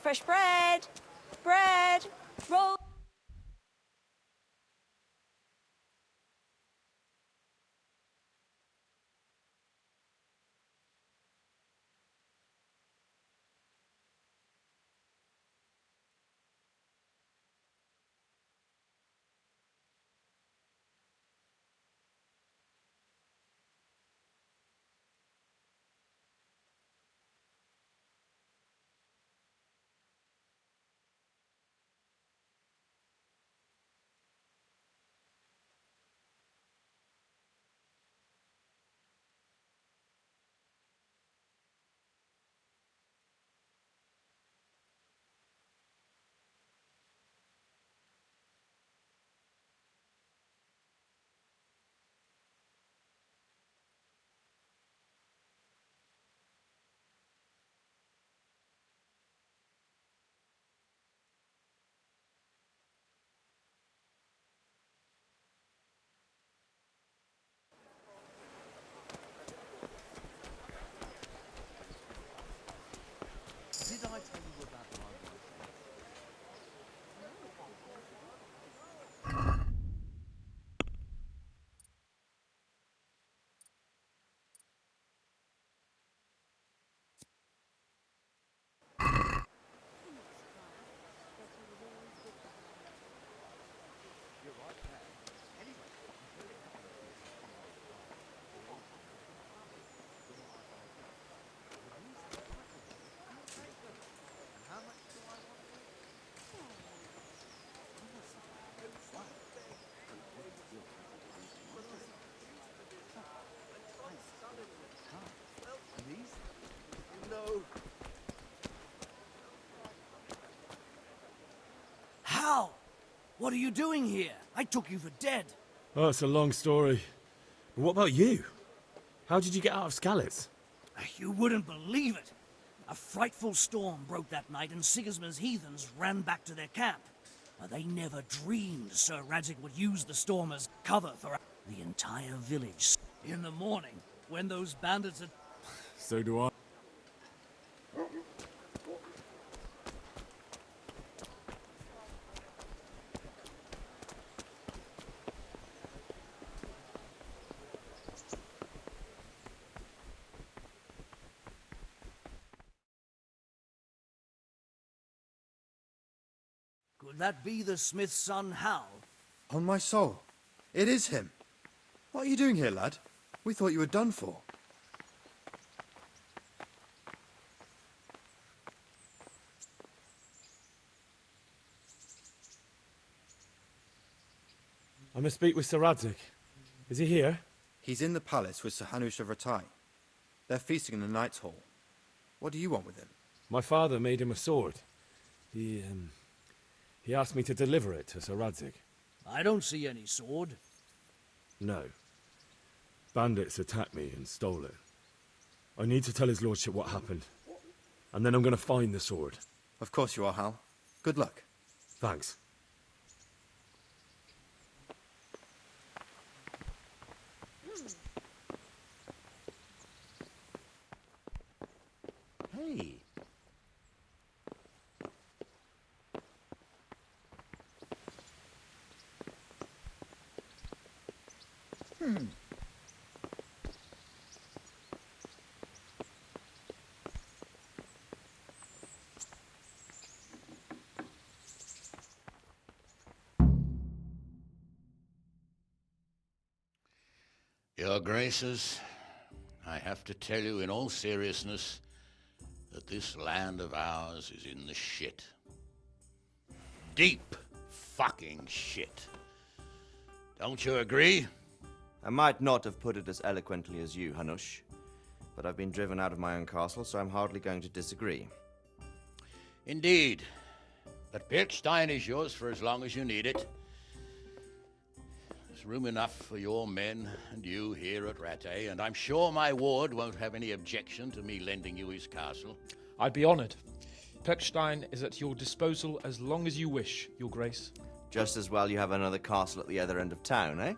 Fresh bread. Bread. Roll. Did I tell you about my wife? You're right there. Anyway, I'm very happy to see you. And how much do I want for it? And these? No. How? What are you doing here? I took you for dead. Oh, it's a long story. But what about you? How did you get out of Skalitz? You wouldn't believe it. A frightful storm broke that night and Sigismund's heathens ran back to their camp. They never dreamed Sir Radzig would use the storm as cover for the entire village. In the morning, when those bandits had... So do I. Could that be the smith's son, Hal? On my soul. It is him. What are you doing here, lad? We thought you were done for. I must speak with Sir Radzig. Is he here? He's in the palace with Sir Hanush of Rattay. They're feasting in the Knight's Hall. What do you want with him? My father made him a sword. He asked me to deliver it to Sir Radzig. I don't see any sword. No. Bandits attacked me and stole it. I need to tell his lordship what happened. And then I'm going to find the sword. Of course you are, Hal. Good luck. Thanks. Hey. Your Graces, I have to tell you in all seriousness that this land of ours is in the shit. Deep fucking shit. Don't you agree? I might not have put it as eloquently as you, Hanush, but I've been driven out of my own castle, so I'm hardly going to disagree. Indeed. But Pirkstein is yours for as long as you need it. There's room enough for your men and you here at Rattay, and I'm sure my ward won't have any objection to me lending you his castle. I'd be honored. Pirkstein is at your disposal as long as you wish, Your Grace. Just as well you have another castle at the other end of town, eh?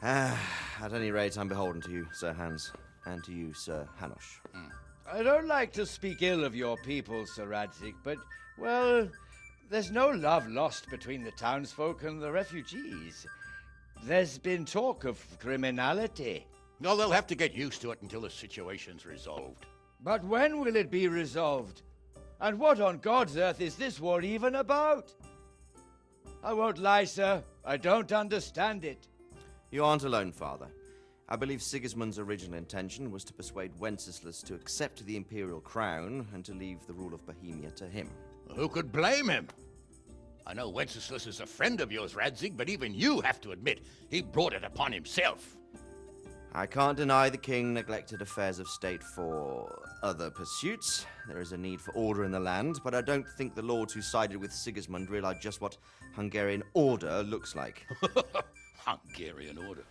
At any rate, I'm beholden to you, Sir Hans, and to you, Sir Hanush. I don't like to speak ill of your people, Sir Radzig, but, well, there's no love lost between the townsfolk and the refugees. There's been talk of criminality. No, they'll have to get used to it until the situation's resolved. But when will it be resolved? And what on God's earth is this war even about? I won't lie, sir. I don't understand it. You aren't alone, Father. I believe Sigismund's original intention was to persuade Wenceslas to accept the imperial crown and to leave the rule of Bohemia to him. Who could blame him? I know Wenceslas is a friend of yours, Radzig, but even you have to admit he brought it upon himself. I can't deny the king neglected affairs of state for other pursuits. There is a need for order in the land, but I don't think the lords who sided with Sigismund realized just what Hungarian order looks like. Hungarian order.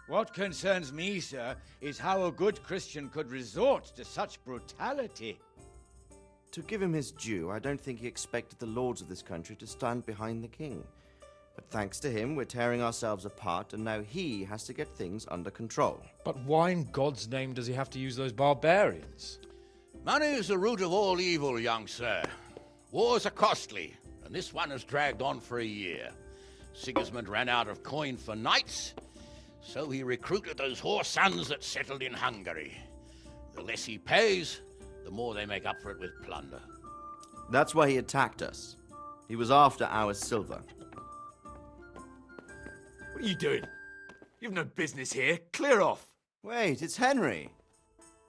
What concerns me, sir, is how a good Christian could resort to such brutality. To give him his due, I don't think he expected the lords of this country to stand behind the king. But thanks to him, we're tearing ourselves apart, and now he has to get things under control. But why in God's name does he have to use those barbarians? Money is the root of all evil, young sir. Wars are costly, and this one has dragged on for a year. Sigismund ran out of coin for knights, so he recruited those whore sons that settled in Hungary. The less he pays, the more they make up for it with plunder. That's why he attacked us. He was after our silver. What are you doing? You've no business here. Clear off. Wait, it's Henry.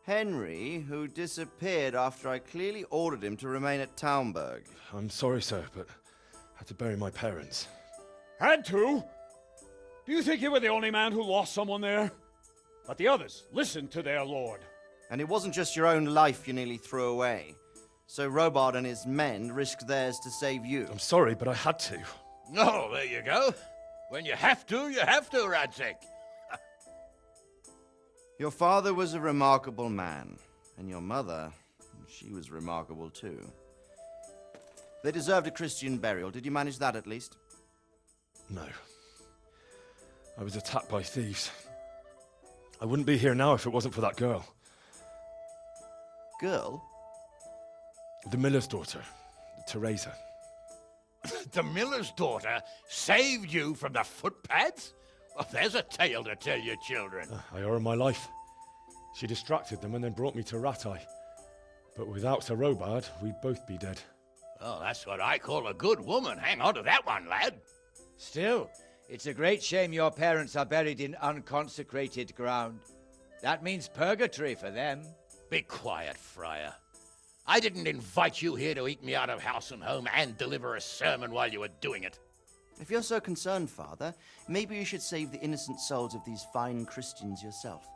Henry, who disappeared after I clearly ordered him to remain at Taunberg. I'm sorry, sir, but I had to bury my parents. Had to? Do you think you were the only man who lost someone there? But the others listened to their lord. And it wasn't just your own life you nearly threw away. So Robard and his men risked theirs to save you. I'm sorry, but I had to. Oh, there you go. When you have to, Radzig. Your father was a remarkable man, and your mother, she was remarkable too. They deserved a Christian burial. Did you manage that at least? No. I was attacked by thieves. I wouldn't be here now if it wasn't for that girl. Girl? The miller's daughter, Teresa. The miller's daughter saved you from the footpads? Well, there's a tale to tell your children. I owe her my life. She distracted them and then brought me to Rattay. But without Sir Robard, we'd both be dead. Oh, that's what I call a good woman. Hang on to that one, lad. Still, it's a great shame your parents are buried in unconsecrated ground. That means purgatory for them. Be quiet, friar. I didn't invite you here to eat me out of house and home and deliver a sermon while you were doing it. If you're so concerned, Father, maybe you should save the innocent souls of these fine Christians yourself.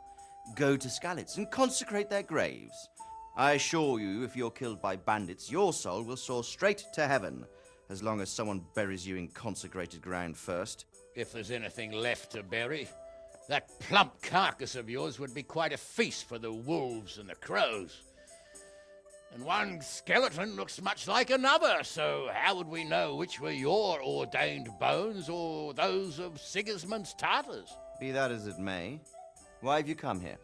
Go to Skalitz and consecrate their graves. I assure you, if you're killed by bandits, your soul will soar straight to heaven, as long as someone buries you in consecrated ground first. If there's anything left to bury, that plump carcass of yours would be quite a feast for the wolves and the crows. And one skeleton looks much like another, so how would we know which were your ordained bones or those of Sigismund's Tartars? Be that as it may, why have you come here?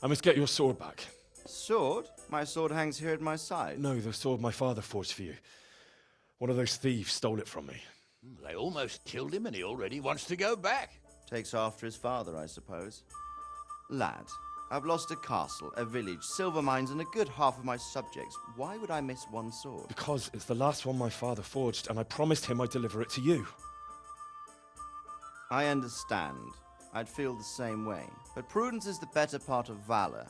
I must get your sword back. Sword? My sword hangs here at my side. No, the sword my father forged for you. One of those thieves stole it from me. They almost killed him and he already wants to go back. Takes after his father, I suppose. Lad, I've lost a castle, a village, silver mines, and a good half of my subjects. Why would I miss one sword? Because it's the last one my father forged, and I promised him I'd deliver it to you. I understand. I'd feel the same way. But prudence is the better part of valor,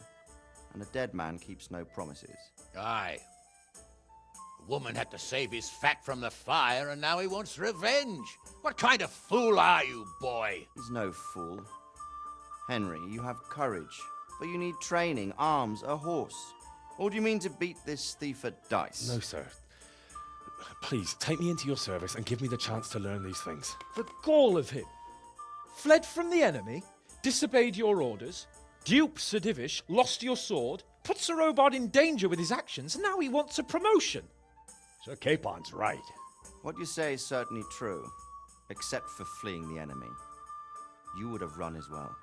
and a dead man keeps no promises. Aye. The woman had to save his fat from the fire, and now he wants revenge. What kind of fool are you, boy? He's no fool. Henry, you have courage, but you need training, arms, a horse. Or do you mean to beat this thief at dice? No, sir. Please, take me into your service and give me the chance to learn these things. The gall of him. Fled from the enemy, disobeyed your orders, duped Sir Divish, lost your sword, put Sir Robard in danger with his actions, and now he wants a promotion. Sir Capon's right. What you say is certainly true, except for fleeing the enemy. You would have run as well,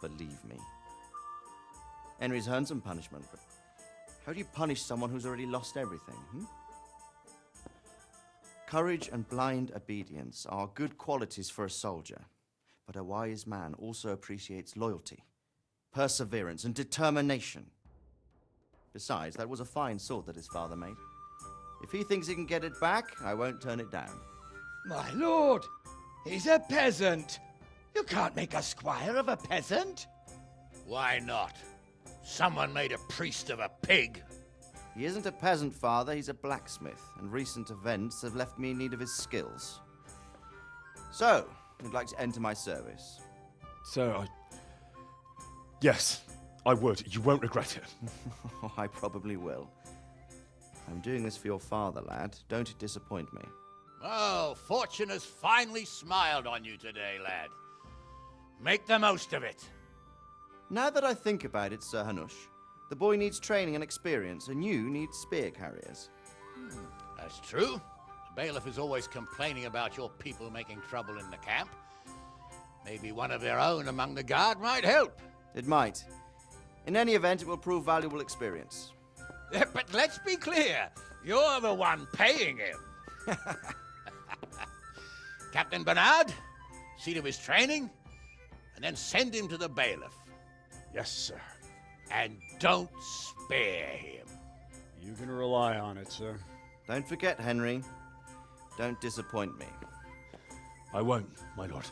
believe me. Henry's earned some punishment, but How do you punish someone who's already lost everything? Courage and blind obedience are good qualities for a soldier, but a wise man also appreciates loyalty, perseverance, and determination. Besides, that was a fine sword that his father made. If he thinks he can get it back, I won't turn it down. My lord, he's a peasant. You can't make a squire of a peasant. Why not? Someone made a priest of a pig. He isn't a peasant, father, he's a blacksmith, and recent events have left me in need of his skills. So, you'd like to enter my service? Sir, Yes, I would. You won't regret it. Oh, I probably will. I'm doing this for your father, lad. Don't disappoint me. Oh, fortune has finally smiled on you today, lad. Make the most of it. Now that I think about it, Sir Hanush, the boy needs training and experience, and you need spear carriers. That's true. The bailiff is always complaining about your people making trouble in the camp. Maybe one of their own among the guard might help. It might. In any event, it will prove valuable experience. But let's be clear. You're the one paying him. Captain Bernard, see to his training, and then send him to the bailiff. Yes, sir. And don't spare him. You can rely on it, sir. Don't forget, Henry. Don't disappoint me. I won't, my lord.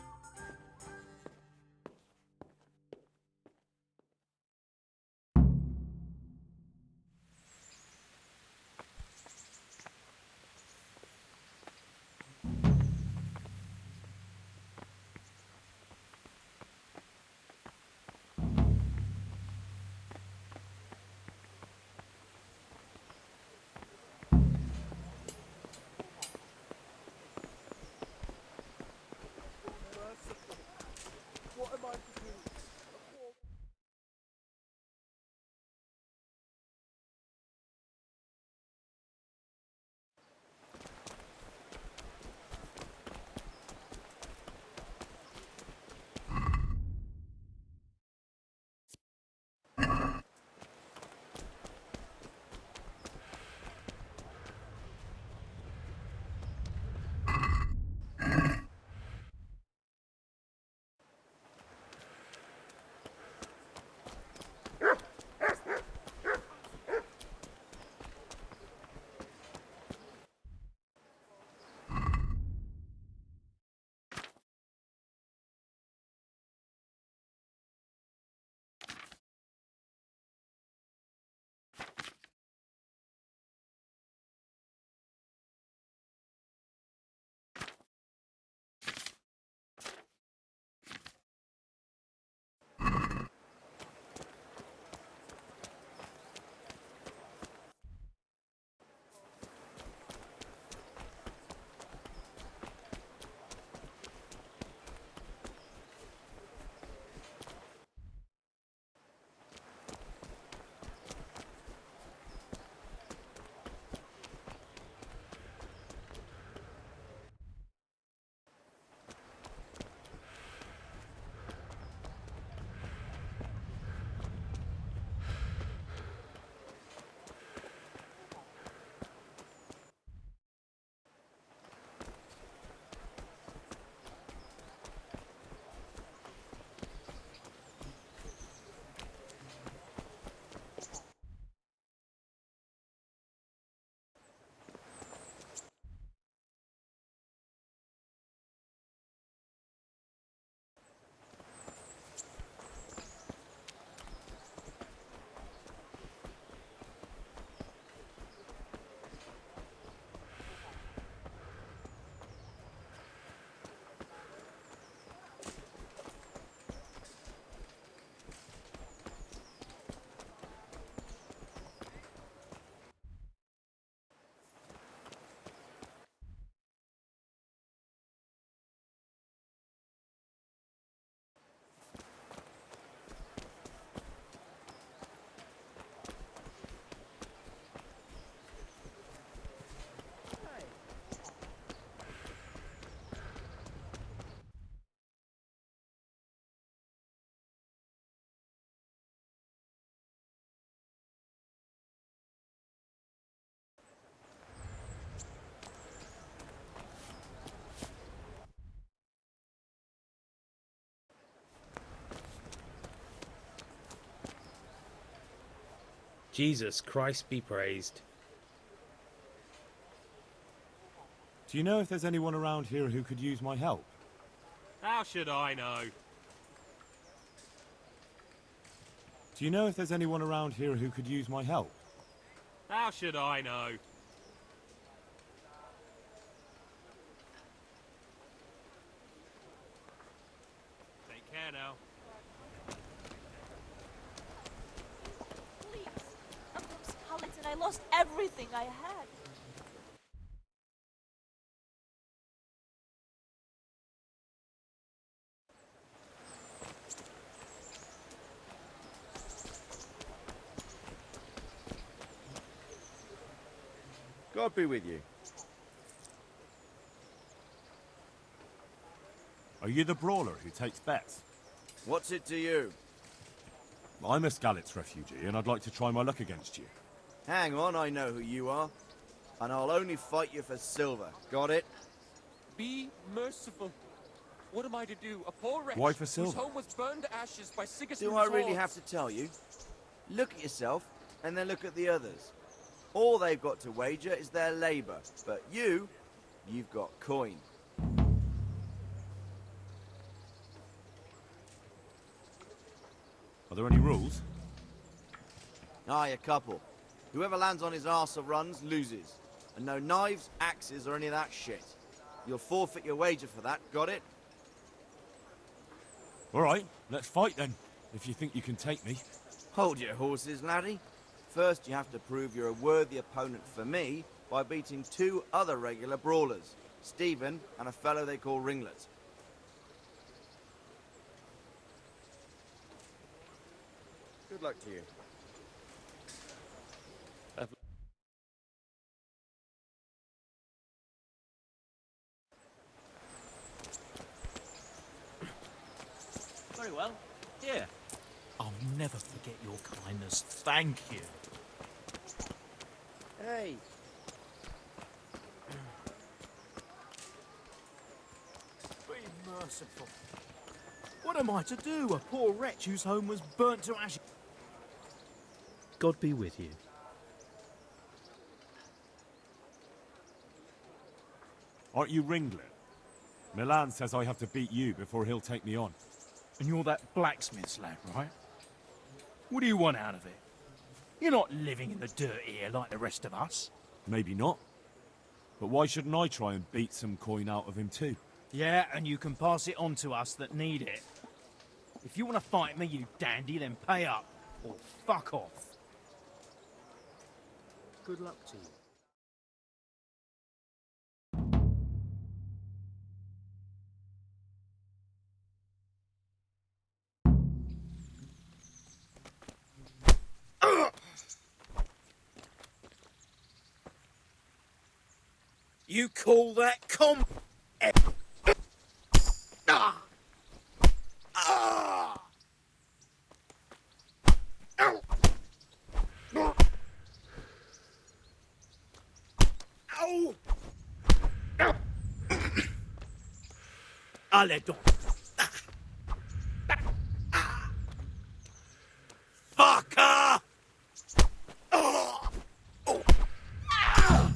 Jesus Christ be praised. Do you know if there's anyone around here who could use my help? How should I know? Do you know if there's anyone around here who could use my help? How should I know? Take care now. Please. I'm from Scarlet and I lost everything I had. God be with you. Are you the brawler who takes bets? What's it to you? I'm a Skalitz refugee, and I'd like to try my luck against you. Hang on, I know who you are. And I'll only fight you for silver. Got it? Be merciful. What am I to do? A poor wretch Why for whose silver? home was burned to ashes by Sigismund's Do I really hordes. have to tell you? Look at yourself, and then look at the others. All they've got to wager is their labour. But you've got coin. Are there any rules? Aye, a couple. Whoever lands on his arse or runs, loses. And no knives, axes, or any of that shit. You'll forfeit your wager for that, got it? All right, let's fight then, if you think you can take me. Hold your horses, laddie. First, you have to prove you're a worthy opponent for me by beating 2 other regular brawlers, Stephen and a fellow they call Ringlet. Good luck to you. Very well. Here. I'll never forget your kindness. Thank you. Hey. Be merciful. What am I to do? A poor wretch whose home was burnt to ashes. God be with you. Aren't you Ringlet? Milan says I have to beat you before he'll take me on. And you're that blacksmith's lad, right? What do you want out of it? You're not living in the dirt here like the rest of us. Maybe not. But why shouldn't I try and beat some coin out of him too? Yeah, and you can pass it on to us that need it. If you want to fight me, you dandy, then pay up. Or fuck off. Good luck to you. You call that com... Ah! Ah! Ow! Ow! Ow! Allez donc! Fucker! Oh! Oh! Ah!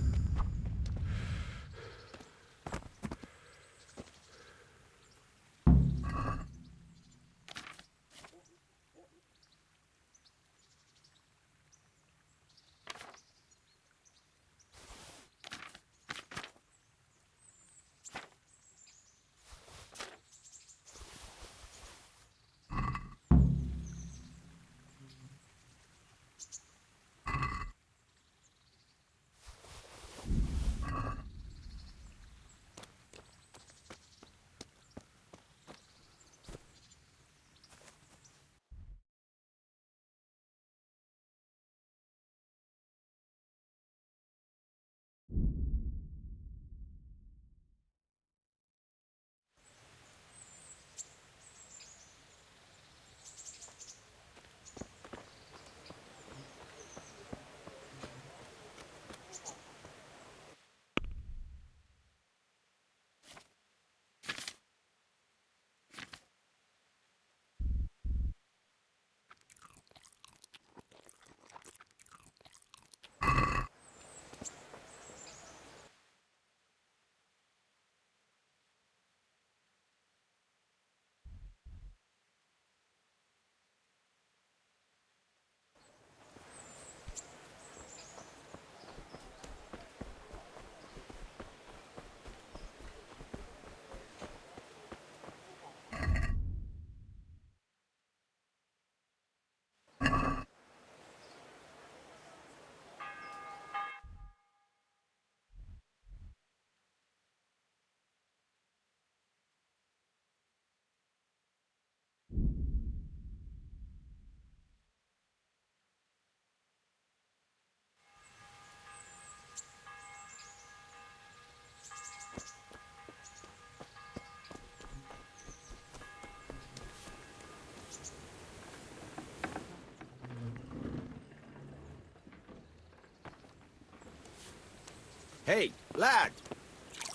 Hey, lad!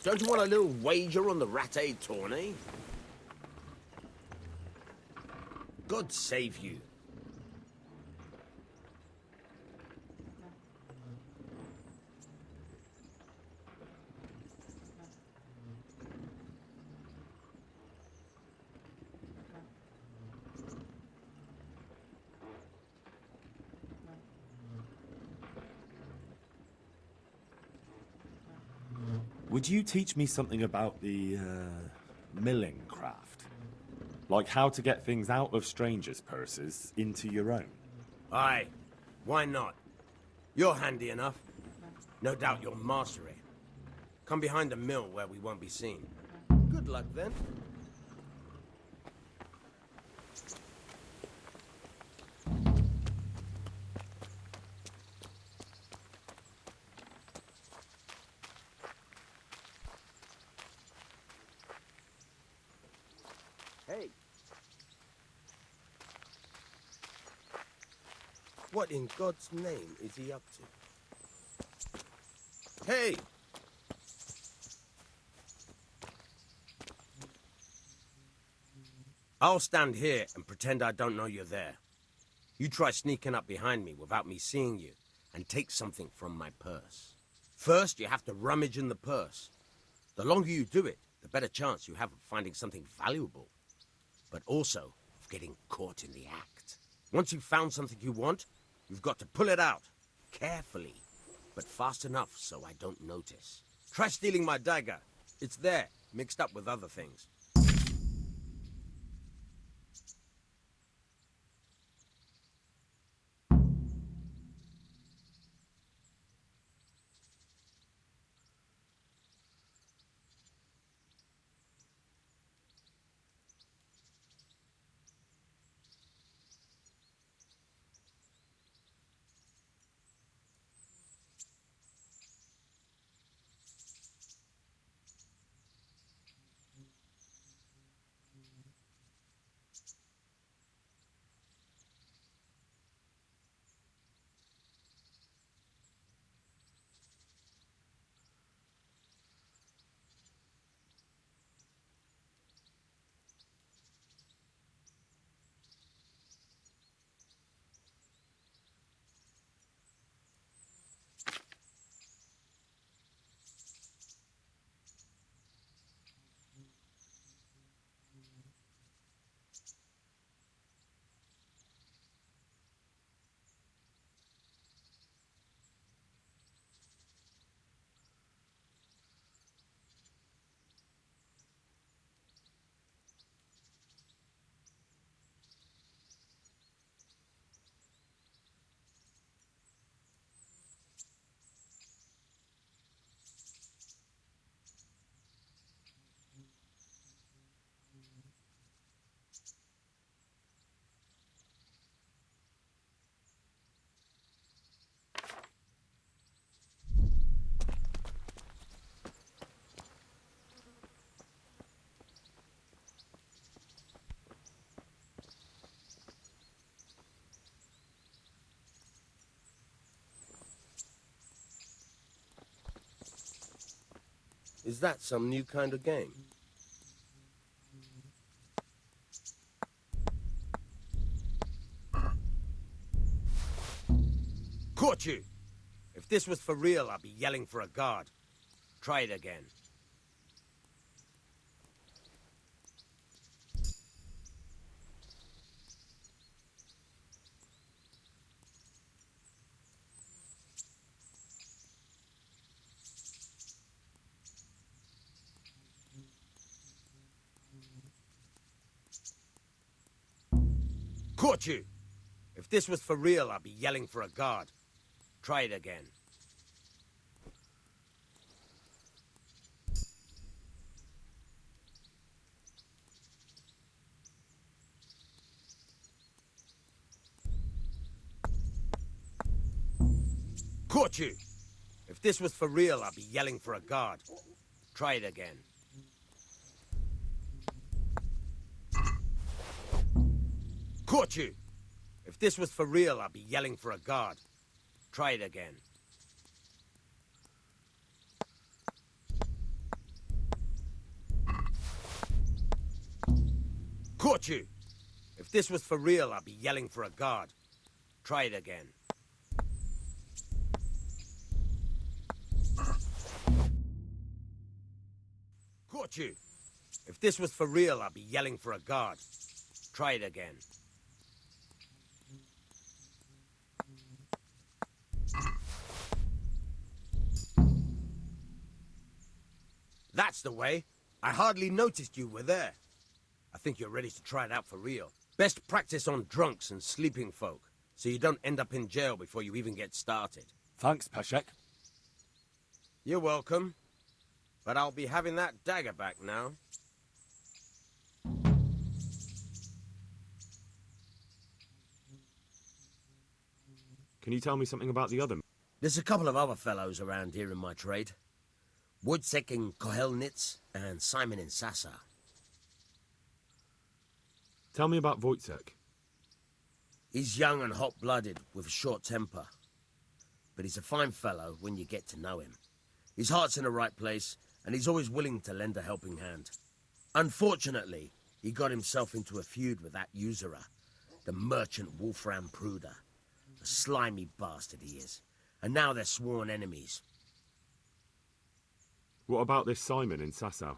Don't you want a little wager on the Rattay tourney? God save you. Would you teach me something about the, milling craft? Like how to get things out of strangers' purses into your own? Aye, why not? You're handy enough. No doubt you'll master it. Come behind the mill where we won't be seen. Good luck then. Hey. What in God's name is he up to? Hey! I'll stand here and pretend I don't know you're there. You try sneaking up behind me without me seeing you and take something from my purse. First, you have to rummage in the purse. The longer you do it, the better chance you have of finding something valuable, but also of getting caught in the act. Once you've found something you want, you've got to pull it out, carefully, but fast enough so I don't notice. Try stealing my dagger. It's there, mixed up with other things. Is that some new kind of game? Caught you! If this was for real, I'd be yelling for a guard. Try it again. Caught you! If this was for real, I'd be yelling for a guard. Try it again. Caught you! If this was for real, I'd be yelling for a guard. Try it again. Caught you! If this was for real, I'd be yelling for a guard. Try it again. Caught you! If this was for real, I'd be yelling for a guard. Try it again. Caught you! If this was for real, I'd be yelling for a guard. Try it again. That's the way. I hardly noticed you were there. I think you're ready to try it out for real. Best practice on drunks and sleeping folk, so you don't end up in jail before you even get started. Thanks, Peshek. You're welcome. But I'll be having that dagger back now. Can you tell me something about the other? There's a couple of other fellows around here in my trade. Wojciech in Kohelnitz and Simon in Sasa. Tell me about Wojciech. He's young and hot-blooded, with a short temper. But he's a fine fellow when you get to know him. His heart's in the right place, and he's always willing to lend a helping hand. Unfortunately, he got himself into a feud with that usurer, the merchant Wolfram Pruder. A slimy bastard he is. And now they're sworn enemies. What about this Simon in Sasau?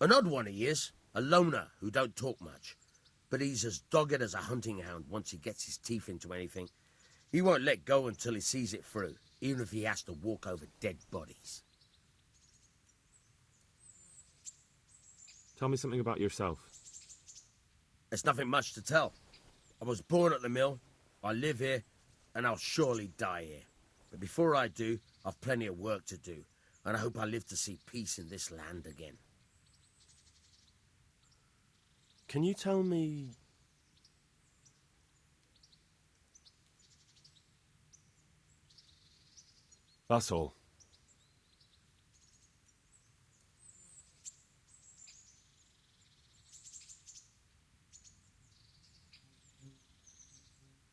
An odd one he is. A loner who don't talk much. But he's as dogged as a hunting hound once he gets his teeth into anything. He won't let go until he sees it through, even if he has to walk over dead bodies. Tell me something about yourself. There's nothing much to tell. I was born at the mill, I live here, and I'll surely die here. But before I do, I've plenty of work to do, and I hope I live to see peace in this land again. Can you tell me... That's all.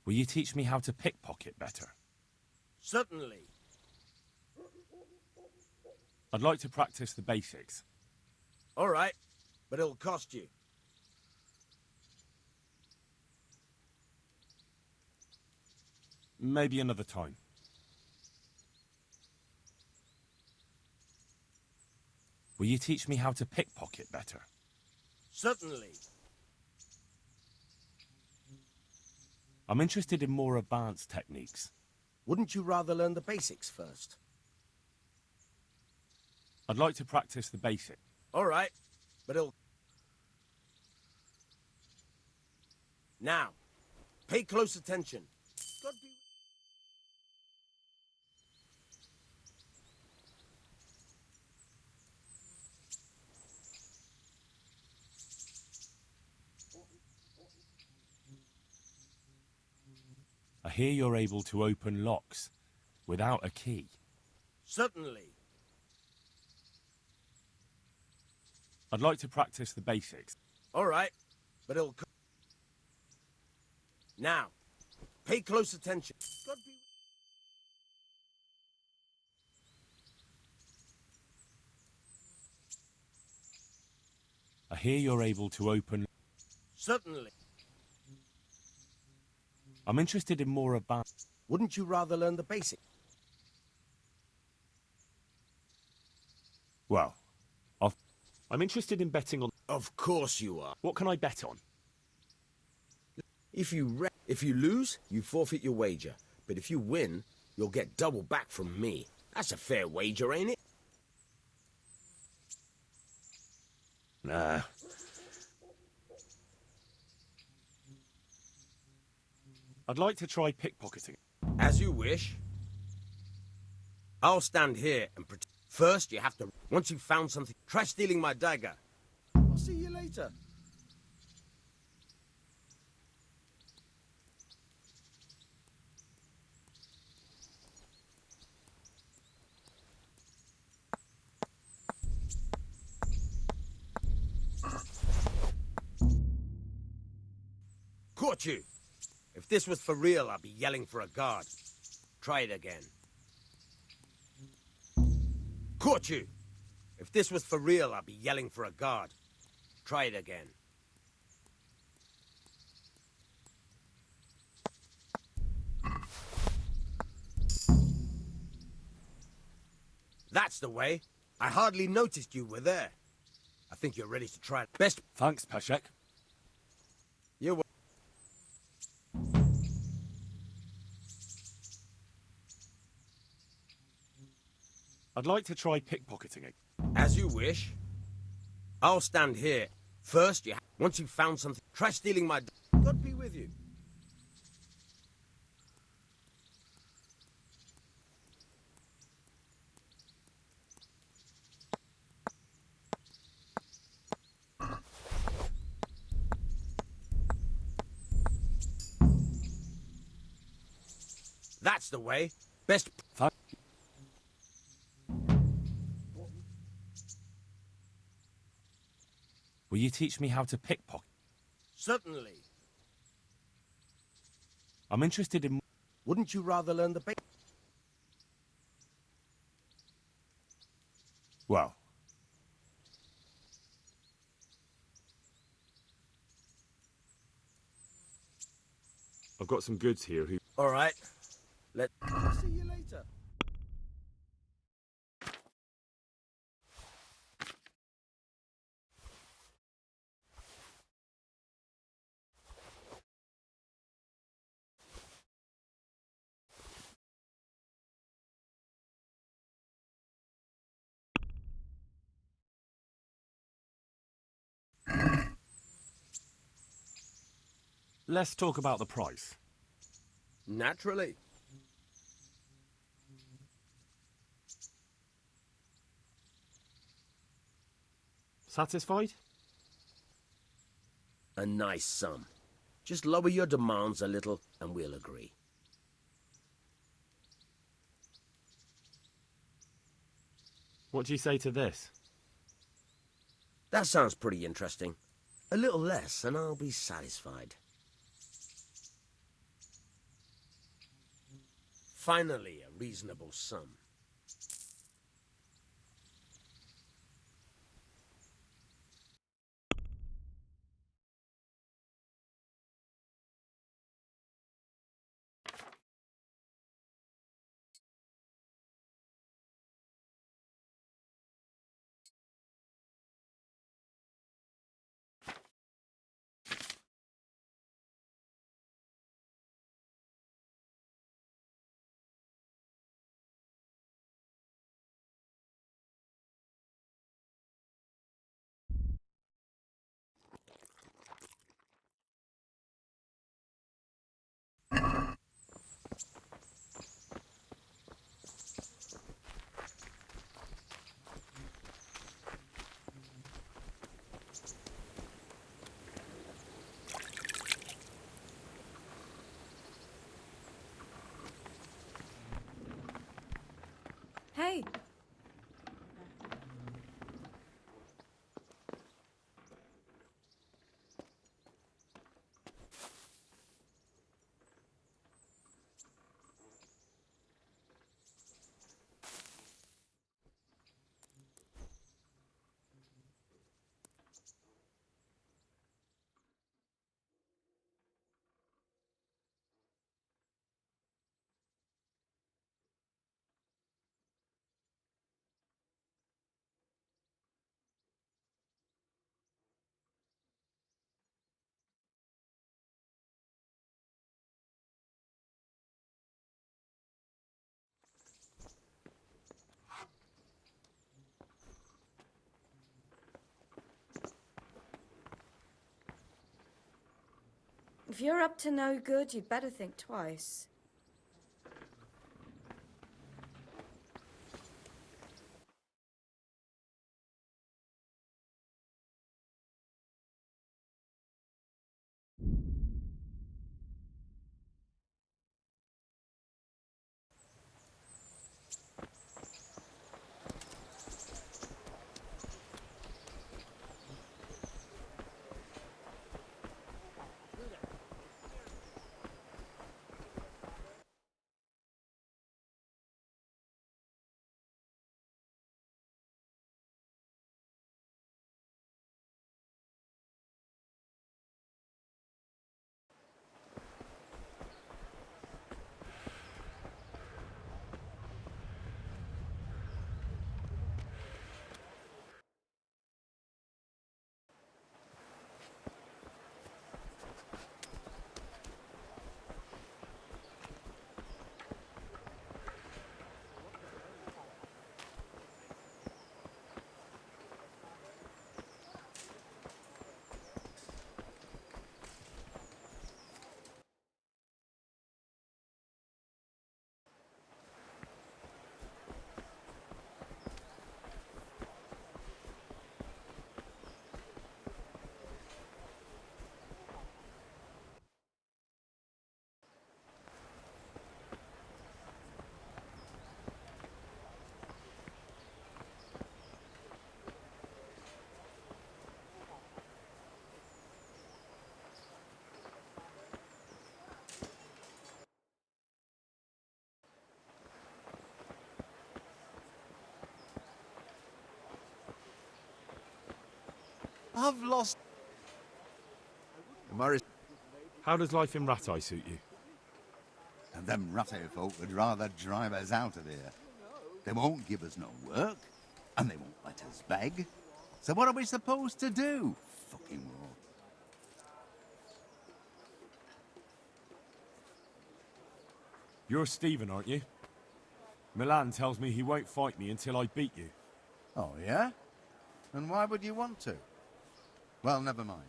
Will you teach me how to pickpocket better? Certainly. I'd like to practice the basics. All right, but it'll cost you. Maybe another time. Will you teach me how to pickpocket better? Certainly. I'm interested in more advanced techniques. Wouldn't you rather learn the basics first? I'd like to practice the basics. All right, but it'll... Now, pay close attention. God be... I hear you're able to open locks without a key. Certainly. I'd like to practice the basics. All right, but it'll... Now, pay close attention. God be... I hear you're able to open... Certainly. I'm interested in more advanced... Wouldn't you rather learn the basics? Well, I'm interested in betting on... Of course you are. What can I bet on? If you lose, you forfeit your wager. But if you win, you'll get double back from me. That's a fair wager, ain't it? Nah. I'd like to try pickpocketing. As you wish. I'll stand here and pretend. First, you have to... Once you've found something, try stealing my dagger. I'll see you later. Caught you! If this was for real, I'd be yelling for a guard. Try it again. Caught you! If this was for real, I'd be yelling for a guard. Try it again. That's the way. I hardly noticed you were there. I think you're ready to try it. Best. Thanks, Peshek. You're wel- I'd like to try pickpocketing it. As you wish. I'll stand here. First, once you've found something, try stealing my... God be with you. That's the way. Best... Will you teach me how to pickpocket? Certainly. I'm interested in... Wouldn't you rather learn the basics? Well... I've got some goods here who... All right. See you later. Let's talk about the price. Naturally. Satisfied? A nice sum. Just lower your demands a little and we'll agree. What do you say to this? That sounds pretty interesting. A little less and I'll be satisfied. Finally, a reasonable sum. Hey. If you're up to no good, you'd better think twice. I've lost... Morris... How does life in Rattay suit you? And them Rattay folk would rather drive us out of here. They won't give us no work, and they won't let us beg. So what are we supposed to do? Fucking war. You're Stephen, aren't you? Milan tells me he won't fight me until I beat you. Oh, yeah? And why would you want to? Well, never mind.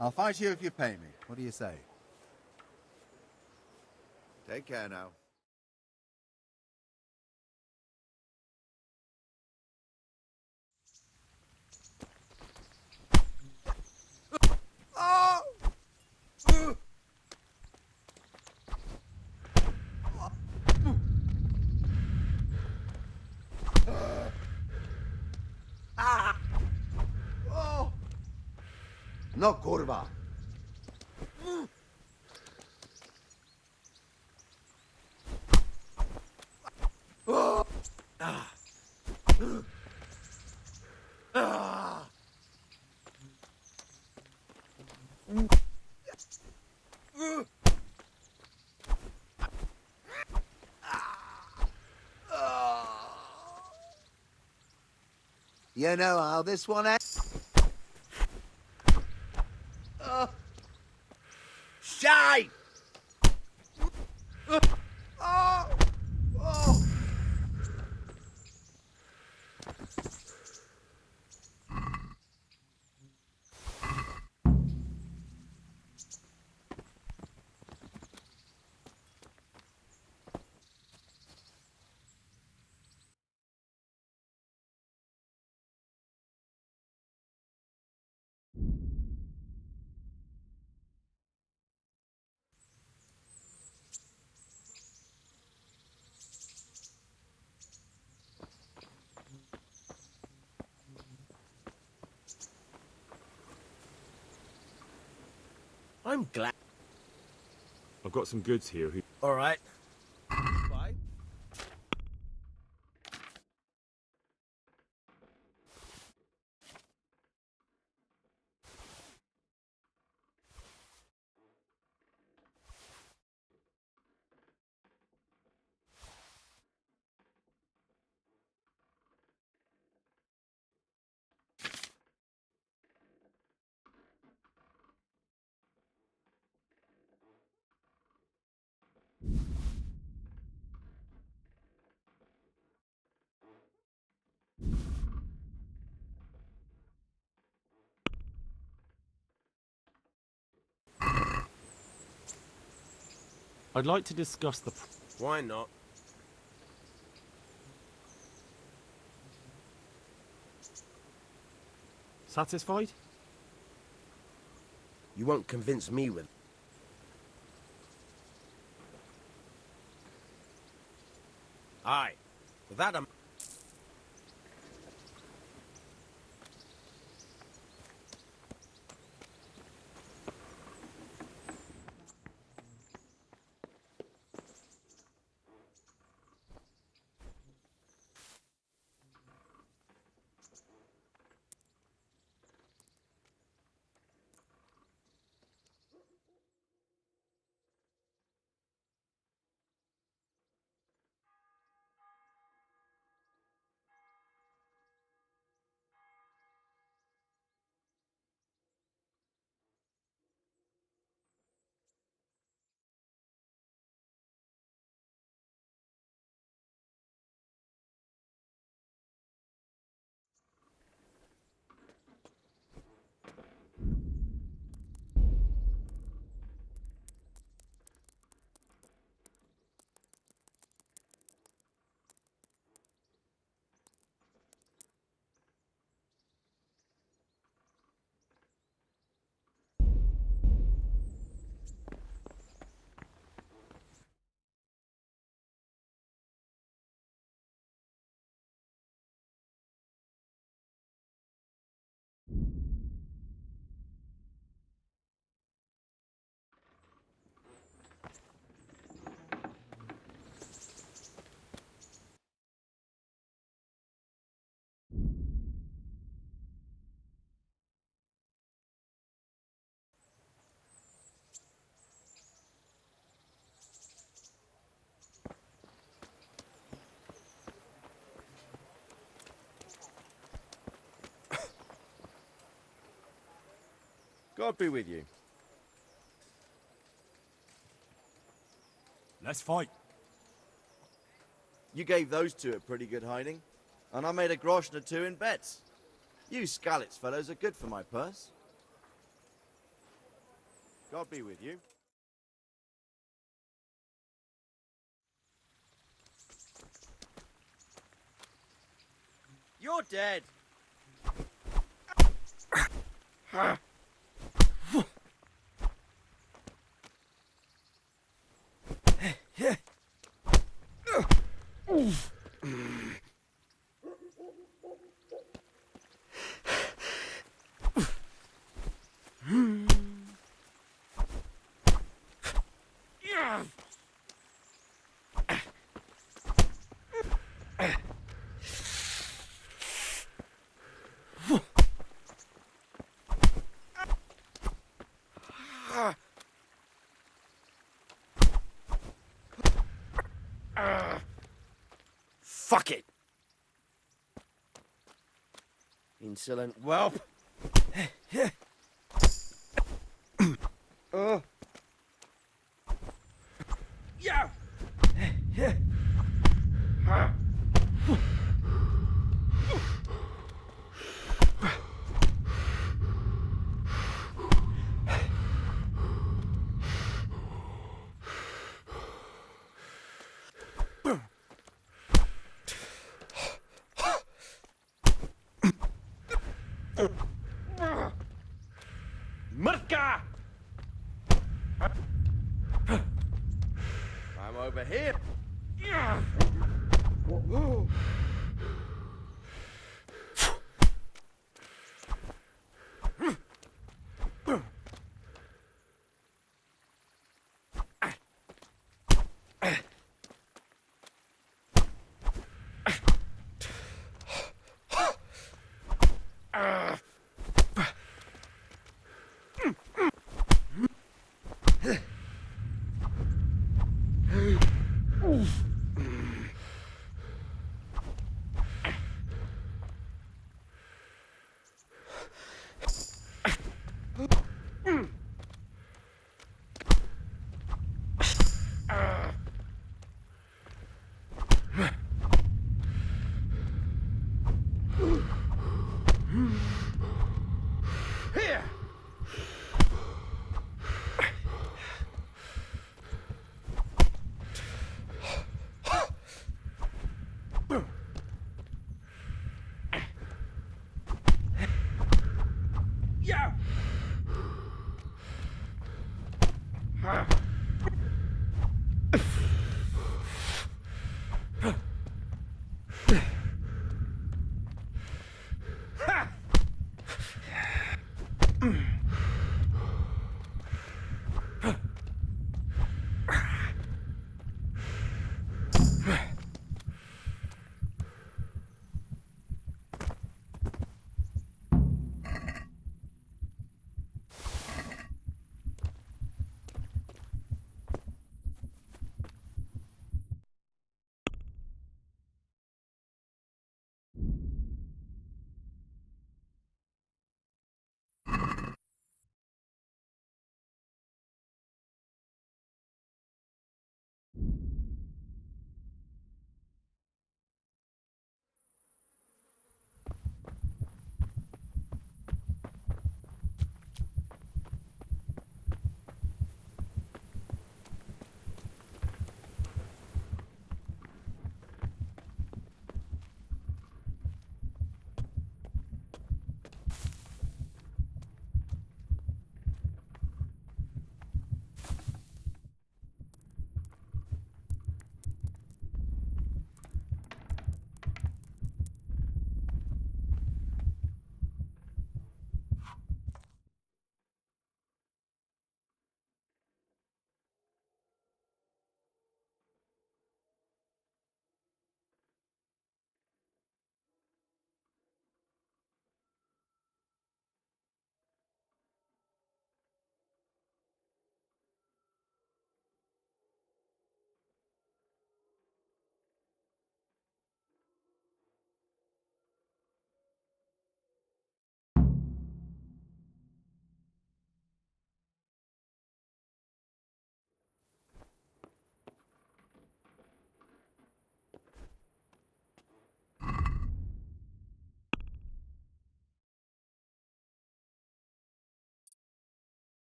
I'll fight you if you pay me. What do you say? Take care now. No, kurwa! You know how this one ends? Shite! I'm glad. I've got some goods here. All right. Bye. I'd like to discuss the... Why not? Satisfied? You won't convince me with... Aye. With that, I'm... God be with you. Let's fight. You gave those two a pretty good hiding, and I made a groschen or two in bets. You Skalitz fellows are good for my purse. God be with you. You're dead. Fuck it! Insolent whelp. Yeah! Murka! I'm over here.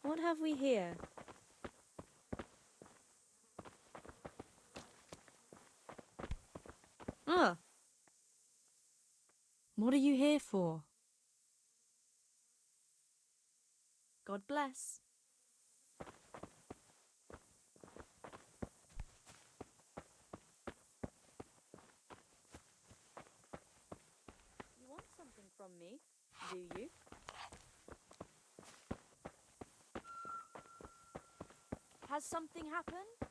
What have we here? Ah. What are you here for? God bless. You want something from me, do you? Has something happened?